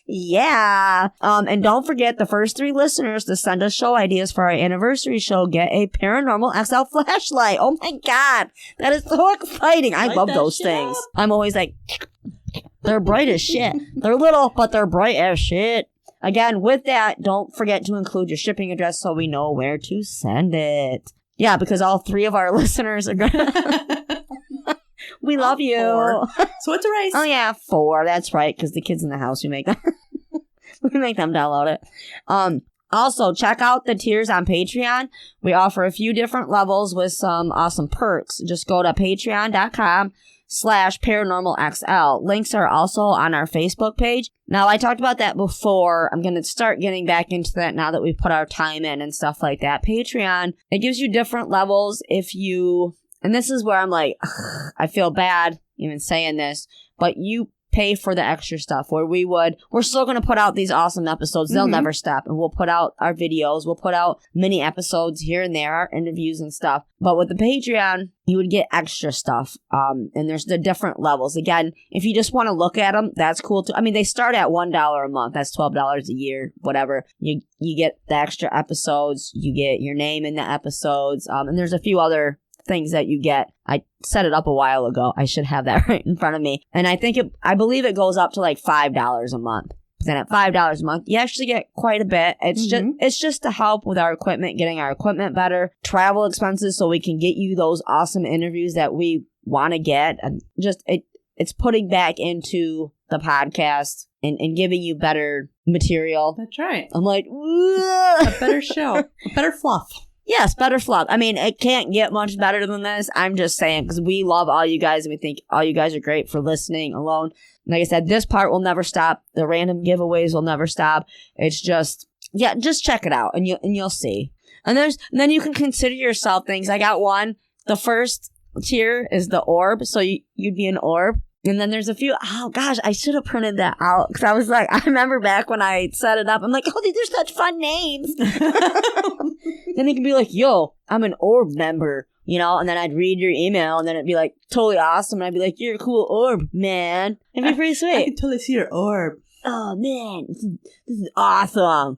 Yeah. And don't forget, the first 3 listeners to send us show ideas for our anniversary show get a Paranormal XL flashlight. Oh my God. That is so exciting. I love those things. I'm always like, they're bright as shit. They're little, but they're bright as shit. Again, with that, don't forget to include your shipping address so we know where to send it. Yeah, because all 3 of our listeners are going to... We love you. 4. So it's a race. Oh, yeah, 4. That's right, because the kids in the house, we make them download it. Also, check out the tiers on Patreon. We offer a few different levels with some awesome perks. Just go to patreon.com/paranormalxl. Links are also on our Facebook page. Now, I talked about that before. I'm going to start getting back into that now that we put our time in and stuff like that. Patreon, it gives you different levels if you... And this is where I'm like, I feel bad even saying this, but you pay for the extra stuff where we're still going to put out these awesome episodes. They'll never stop. And we'll put out our videos. We'll put out mini episodes here and there, our interviews and stuff. But with the Patreon, you would get extra stuff. And there's the different levels. Again, if you just want to look at them, that's cool too. I mean, they start at $1 a month. That's $12 a year, whatever. You get the extra episodes. You get your name in the episodes. And there's a few other things that you get. I set it up a while ago. I should have that right in front of me. And I believe it goes up to like $5 a month. But then at $5 a month, you actually get quite a bit. It's just to help with our equipment, getting our equipment better, travel expenses so we can get you those awesome interviews that we want to get. And just it's putting back into the podcast and giving you better material. That's right. I'm like, a better show. A better fluff. Yes, better fluff. I mean, it can't get much better than this. I'm just saying, because we love all you guys, and we think all you guys are great for listening alone. Like I said, this part will never stop. The random giveaways will never stop. It's just, just check it out, and you'll see. And then you can consider yourself things. I got one. The first tier is the orb, so you'd be an orb. And then there's a few, oh gosh, I should have printed that out. Because I was like, I remember back when I set it up, I'm like, oh, these are such fun names. Then it can be like, yo, I'm an orb member, and then I'd read your email and then it'd be like totally awesome. And I'd be like, you're a cool orb, man. It'd be pretty sweet. I can totally see your orb. Oh, man, this is awesome.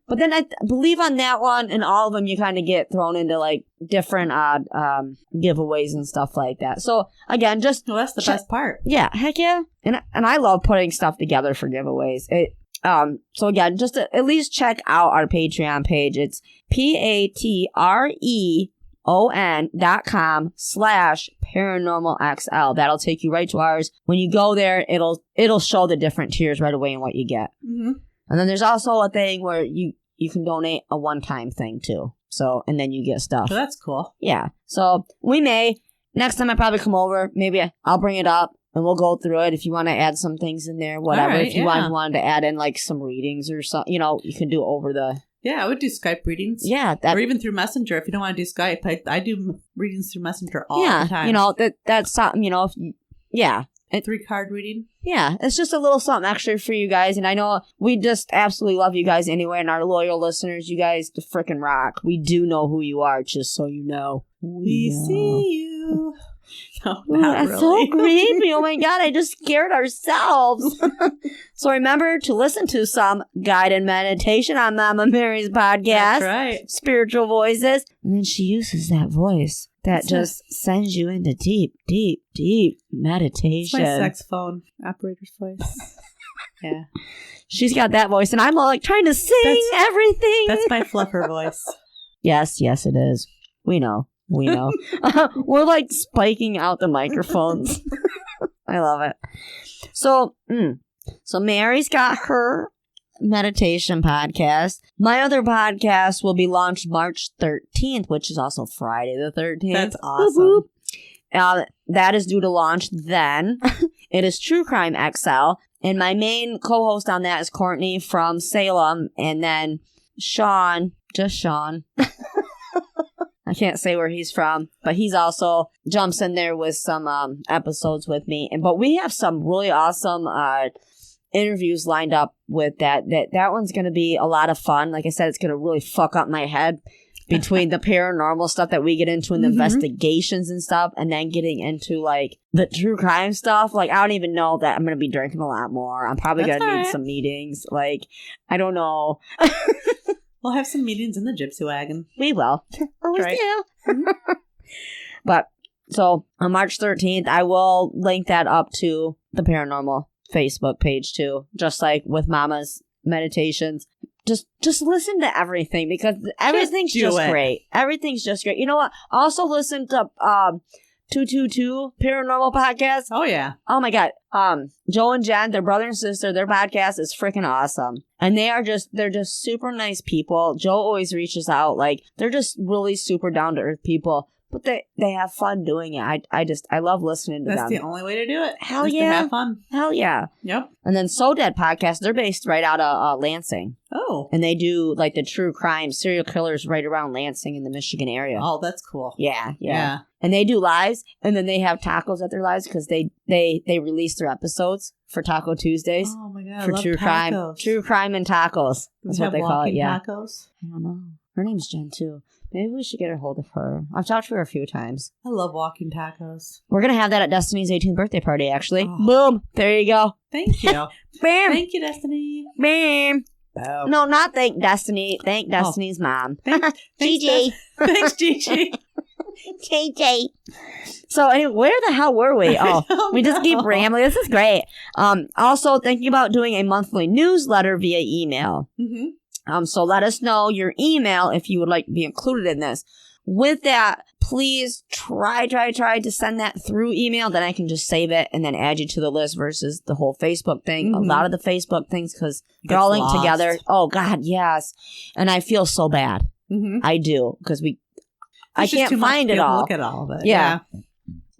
But then I believe on that one and all of them, you kind of get thrown into like different giveaways and stuff like that. So again, just that's the best part. Yeah, heck yeah. And I love putting stuff together for giveaways. So again, just at least check out our Patreon page. It's patreon.com/paranormalxl. That'll take you right to ours. When you go there, it'll show the different tiers right away and what you get. Mm-hmm. And then there's also a thing where you can donate a one-time thing too. So, and then you get stuff. Oh, that's cool. Yeah. So next time I probably come over, maybe I'll bring it up and we'll go through it. If you want to add some things in there, whatever. Right, if you wanted to add in like some readings or something, you can do it over the... Yeah, I would do Skype readings. Yeah. Or even through Messenger. If you don't want to do Skype, I do readings through Messenger all the time. That's something, yeah. 3-card reading. Yeah, it's just a little something extra for you guys. And I know we just absolutely love you guys anyway. And our loyal listeners, you guys freaking rock. We do know who you are, just so you know. We see you. No, not that's really. So creepy. Oh my God, I just scared ourselves. So remember to listen to some guided meditation on Mama Mary's podcast. That's right. Spiritual Voices. And then she uses that voice that just sends you into deep, deep, deep meditation. It's my saxophone operator's voice. Yeah. She's got that voice, and I'm like trying to sing everything. That's my fluffer voice. Yes, it is. We know. We're like spiking out the microphones. I love it. So Mary's got her meditation podcast. My other podcast will be launched March 13th, which is also Friday the 13th. That's awesome. That is due to launch then. It is True Crime XL. And my main co-host on that is Courtney from Salem. And then Sean. I can't say where he's from, but he's also jumps in there with some episodes with me. But we have some really awesome interviews lined up with that one's going to be a lot of fun. Like I said, it's going to really fuck up my head between the paranormal stuff that we get into and the investigations and stuff, and then getting into like the true crime stuff. Like, I don't even know that I'm going to be drinking a lot more. I'm probably going to need some meetings. Like, I don't know. We'll have some meetings in the gypsy wagon. We will. Always do. But, so, on March 13th, I will link that up to the paranormal Facebook page, too. Just like with Mama's meditations. Just listen to everything, because everything's just great. Everything's just great. You know what? Also listen to 222 Paranormal Podcast. Oh, yeah. Oh my God. Joe and Jen, their brother and sister, their podcast is freaking awesome. And they're just super nice people. Joe always reaches out. Like, they're just really super down to earth people. But they have fun doing it. I love listening to them. That's the only way to do it. Hell Just yeah. to have fun. Hell yeah. Yep. And then So Dead Podcast, they're based right out of Lansing. Oh. And they do like the true crime serial killers right around Lansing in the Michigan area. Oh, that's cool. Yeah. And they do lives, and then they have tacos at their lives because they release their episodes for Taco Tuesdays. Oh my God. For I love true tacos. crime and tacos. That's what they call it. Yeah. Tacos? I don't know. Her name's Jen too. Maybe we should get a hold of her. I've talked to her a few times. I love walking tacos. We're gonna have that at Destiny's 18th birthday party. Actually, Oh. Boom. There you go. Thank you. Bam. Thank you, Destiny. Bam. Oh. No, not thank Destiny. Thank Destiny's mom. Gigi. Thanks, Gigi. JJ. So anyway, where the hell were we? Oh, we just keep rambling. This is great. Also thinking about doing a monthly newsletter via email. Mm-hmm. So let us know your email if you would like to be included in this. With that, please try to send that through email. Then I can just save it and then add you to the list versus the whole Facebook thing. Mm-hmm. A lot of the Facebook things, because they're all linked together. Oh, God, yes. And I feel so bad. Mm-hmm. I do, because I can't find it all. Look at all of it. Yeah.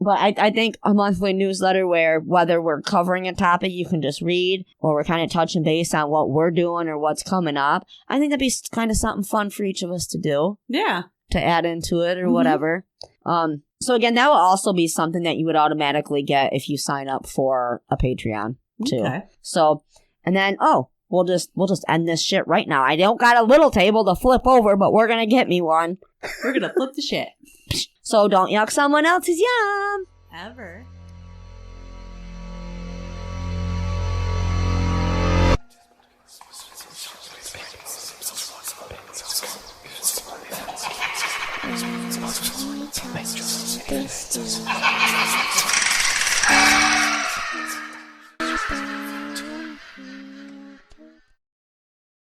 But I think a monthly newsletter where whether we're covering a topic you can just read, or we're kind of touching base on what we're doing or what's coming up, I think that'd be kind of something fun for each of us to do. Yeah. To add into it or whatever. So again, that will also be something that you would automatically get if you sign up for a Patreon too. Okay. So, and then, we'll just end this shit right now. I don't got a little table to flip over, but we're going to get me one. We're going to flip the shit. So don't yuck someone else's yum. Ever. This